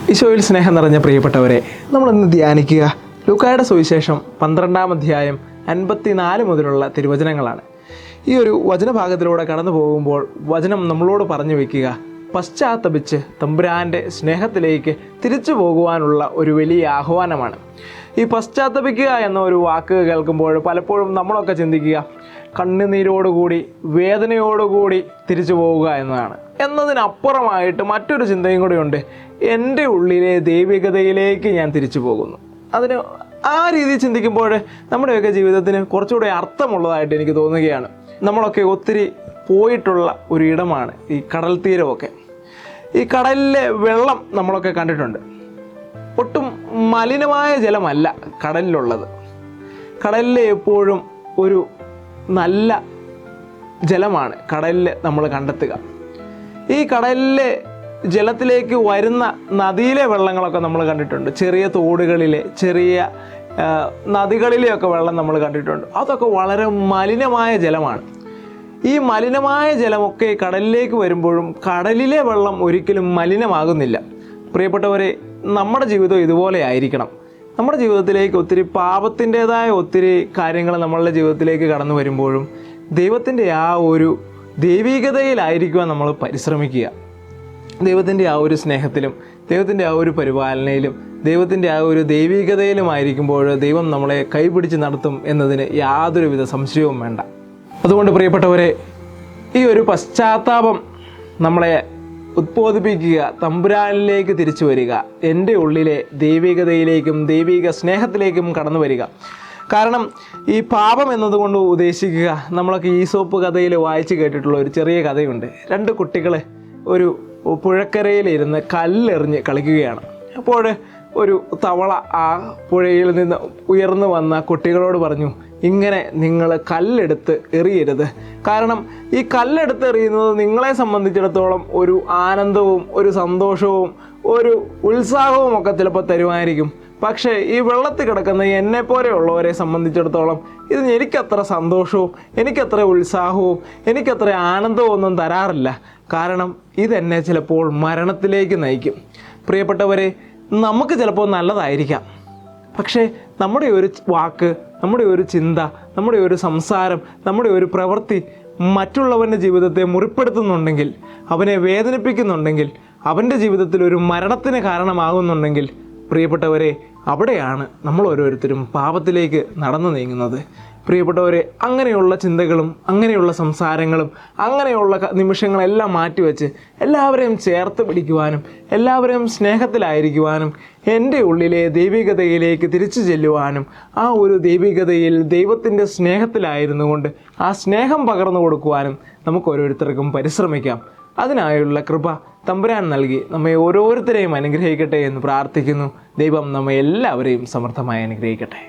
ഈശോയിൽ സ്നേഹം നിറഞ്ഞ പ്രിയപ്പെട്ടവരെ, നമ്മളിന്ന് ധ്യാനിക്കുക ലൂക്കായുടെ സുവിശേഷം 12-ാം അധ്യായം 54 മുതലുള്ള തിരുവചനങ്ങളാണ്. ഈ ഒരു വചനഭാഗത്തിലൂടെ കടന്നു പോകുമ്പോൾ വചനം നമ്മളോട് പറഞ്ഞു വയ്ക്കുക, പശ്ചാത്തപിച്ച് തമ്പുരാൻ്റെ സ്നേഹത്തിലേക്ക് തിരിച്ചു പോകുവാനുള്ള ഒരു വലിയ ആഹ്വാനമാണ്. ഈ പശ്ചാത്തപിക്കുക എന്ന ഒരു വാക്ക് കേൾക്കുമ്പോൾ പലപ്പോഴും നമ്മളൊക്കെ ചിന്തിക്കുക കണ്ണുനീരോടുകൂടി വേദനയോടുകൂടി തിരിച്ചു പോവുക എന്നതാണ്. എന്നതിനപ്പുറമായിട്ട് മറ്റൊരു ചിന്തയും കൂടെയുണ്ട്, എൻ്റെ ഉള്ളിലെ ദൈവികതയിലേക്ക് ഞാൻ തിരിച്ചു പോകുന്നു. അതിന് ആ രീതിയിൽ ചിന്തിക്കുമ്പോൾ നമ്മുടെയൊക്കെ ജീവിതത്തിന് കുറച്ചുകൂടെ അർത്ഥമുള്ളതായിട്ട് എനിക്ക് തോന്നുകയാണ്. നമ്മളൊക്കെ ഒത്തിരി പോയിട്ടുള്ള ഒരു ഇടമാണ് ഈ കടൽ തീരമൊക്കെ. ഈ കടലിലെ വെള്ളം നമ്മളൊക്കെ കണ്ടിട്ടുണ്ട്. ഒട്ടും മലിനമായ ജലമല്ല കടലിലുള്ളത്. കടലിൽ എപ്പോഴും ഒരു നല്ല ജലമാണ് കടലിൽ നമ്മൾ കണ്ടെത്തുക. ഈ കടലിലെ ജലത്തിലേക്ക് വരുന്ന നദിയിലെ വെള്ളങ്ങളൊക്കെ നമ്മൾ കണ്ടിട്ടുണ്ട്. ചെറിയ തോടുകളിലെ ചെറിയ നദികളിലെയൊക്കെ വെള്ളം നമ്മൾ കണ്ടിട്ടുണ്ട്. അതൊക്കെ വളരെ മലിനമായ ജലമാണ്. ഈ മലിനമായ ജലമൊക്കെ കടലിലേക്ക് വരുമ്പോഴും കടലിലെ വെള്ളം ഒരിക്കലും മലിനമാകുന്നില്ല. പ്രിയപ്പെട്ടവരെ, നമ്മുടെ ജീവിതം ഇതുപോലെ ആയിരിക്കണം. നമ്മുടെ ജീവിതത്തിലേക്ക് ഒത്തിരി പാപത്തിൻ്റെതായ ഒത്തിരി കാര്യങ്ങൾ നമ്മളുടെ ജീവിതത്തിലേക്ക് കടന്നു വരുമ്പോഴും ദൈവത്തിൻ്റെ ആ ഒരു ദൈവികതയിലായിരിക്കുവാൻ നമ്മൾ പരിശ്രമിക്കുക. ദൈവത്തിൻ്റെ ആ ഒരു സ്നേഹത്തിലും ദൈവത്തിൻ്റെ ആ ഒരു പരിപാലനയിലും ദൈവത്തിൻ്റെ ആ ഒരു ദൈവികതയിലുമായിരിക്കുമ്പോൾ ദൈവം നമ്മളെ കൈപിടിച്ച് നടത്തും എന്നതിന് യാതൊരുവിധ സംശയവും വേണ്ട. അതുകൊണ്ട് പ്രിയപ്പെട്ടവരെ, ഈ ഒരു പശ്ചാത്താപം നമ്മളെ ഉദ്ബോധിപ്പിക്കുക, തമ്പുരാനിലേക്ക് തിരിച്ചു വരിക, എൻ്റെ ഉള്ളിലെ ദൈവികതയിലേക്കും ദൈവിക സ്നേഹത്തിലേക്കും കടന്നു വരിക. കാരണം ഈ പാപം എന്നതുകൊണ്ട് ഉദ്ദേശിക്കുക, നമ്മളൊക്കെ ഈസോപ്പ് കഥയിൽ വായിച്ച് കേട്ടിട്ടുള്ള ഒരു ചെറിയ കഥയുണ്ട്. 2 കുട്ടികൾ ഒരു പുഴക്കരയിലിരുന്ന് കല്ലെറിഞ്ഞ് കളിക്കുകയാണ്. അപ്പോൾ ഒരു തവള ആ പുഴയിൽ നിന്ന് ഉയർന്നു വന്ന കുട്ടികളോട് പറഞ്ഞു, ഇങ്ങനെ നിങ്ങൾ കല്ലെടുത്ത് എറിയരുത്. കാരണം ഈ കല്ലെടുത്ത് എറിയുന്നത് നിങ്ങളെ സംബന്ധിച്ചിടത്തോളം ഒരു ആനന്ദവും ഒരു സന്തോഷവും ഒരു ഉത്സാഹവും ഒക്കെ ചിലപ്പോൾ തരുമായിരിക്കും. പക്ഷേ ഈ വെള്ളത്തിൽ കിടക്കുന്ന എന്നെപ്പോലെയുള്ളവരെ സംബന്ധിച്ചിടത്തോളം ഇത് എനിക്കത്ര സന്തോഷവും എനിക്കത്ര ഉത്സാഹവും എനിക്കത്ര ആനന്ദവും ഒന്നും തരാറില്ല. കാരണം ഇതെന്നെ ചിലപ്പോൾ മരണത്തിലേക്ക് നയിക്കും. പ്രിയപ്പെട്ടവരെ, നമുക്ക് ചിലപ്പോൾ നല്ലതായിരിക്കാം, പക്ഷേ നമ്മുടെ ഒരു വാക്ക്, നമ്മുടെ ഒരു ചിന്ത, നമ്മുടെ ഒരു സംസാരം, നമ്മുടെ ഒരു പ്രവൃത്തി മറ്റുള്ളവൻ്റെ ജീവിതത്തെ മുറിപ്പെടുത്തുന്നുണ്ടെങ്കിൽ, അവനെ വേദനിപ്പിക്കുന്നുണ്ടെങ്കിൽ, അവൻ്റെ ജീവിതത്തിൽ ഒരു മരണത്തിന് കാരണമാകുന്നുണ്ടെങ്കിൽ, പ്രിയപ്പെട്ടവരെ, അവിടെയാണ് നമ്മൾ ഓരോരുത്തരും പാപത്തിലേക്ക് നടന്നു നീങ്ങുന്നത്. പ്രിയപ്പെട്ടവരെ, അങ്ങനെയുള്ള ചിന്തകളും അങ്ങനെയുള്ള സംസാരങ്ങളും അങ്ങനെയുള്ള നിമിഷങ്ങളെല്ലാം മാറ്റിവെച്ച് എല്ലാവരെയും ചേർത്ത് പിടിക്കുവാനും എല്ലാവരെയും സ്നേഹത്തിലായിരിക്കുവാനും എൻ്റെ ഉള്ളിലെ ദൈവികതയിലേക്ക് തിരിച്ചു ചെല്ലുവാനും ആ ഒരു ദൈവികതയിൽ ദൈവത്തിൻ്റെ സ്നേഹത്തിലായിരുന്നു കൊണ്ട് ആ സ്നേഹം പകർന്നു കൊടുക്കുവാനും നമുക്ക് ഓരോരുത്തർക്കും പരിശ്രമിക്കാം. അതിനായുള്ള കൃപ തമ്പുരാൻ നൽകി നമ്മെ ഓരോരുത്തരെയും അനുഗ്രഹിക്കട്ടെ എന്ന് പ്രാർത്ഥിക്കുന്നു. ദൈവം നമ്മെ എല്ലാവരെയും സമൃദ്ധമായി അനുഗ്രഹിക്കട്ടെ.